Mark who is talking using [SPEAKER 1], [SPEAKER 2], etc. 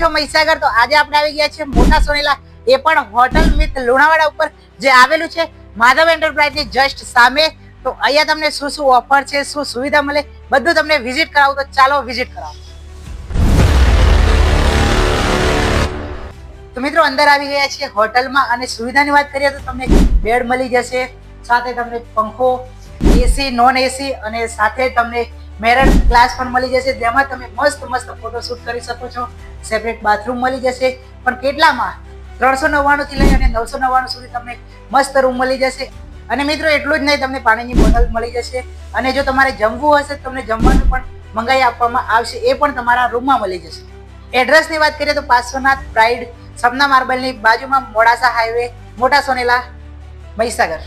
[SPEAKER 1] છો મહીસાગર? તો આજે આપણે આવી ગયા છે મોટા સોનેલા, એ પણ હોટલ મિત લુણાવાડા ઉપર જે આવેલું છે માધવ એન્ટરપ્રાઇઝની જસ્ટ સામે. તો અહીંયા તમને શું શું ઓફર છે, શું સુવિધા મળે, બધું તમને વિઝિટ કરાવું. તો ચાલો વિઝિટ કરાવો. તો મિત્રો અંદર આવી ગયા છે હોટલમાં, અને સુવિધાની વાત કરીએ તો તમને બેડ મળી જશે, સાથે તમને પંખો, એસી, નોન એસી, અને સાથે તમને મિરર ગ્લાસ પણ મળી જશે, જેમાં તમે મસ્ત મસ્ત ફોટોશૂટ કરી શકો છો. સેપરેટ બાથરૂમ મળી જશે, પણ કેટલામાં 399 થી લઈ અને 999 સુધી તમને મસ્ત રૂમ મળી જશે. અને મિત્રો એટલું જ નહીં, તમને પાણીની બોટલ મળી જશે, અને જો તમારે જમવું હશે તમને જમવાનું પણ મંગાવી આપવામાં આવશે, એ પણ તમારા રૂમમાં મળી જશે. એડ્રેસની વાત કરીએ તો પાર્શ્વનાથ પ્રાઇડ સપના માર્બલની બાજુમાં, મોડાસા હાઈવે, મોટા સોનેલા, મહીસાગર.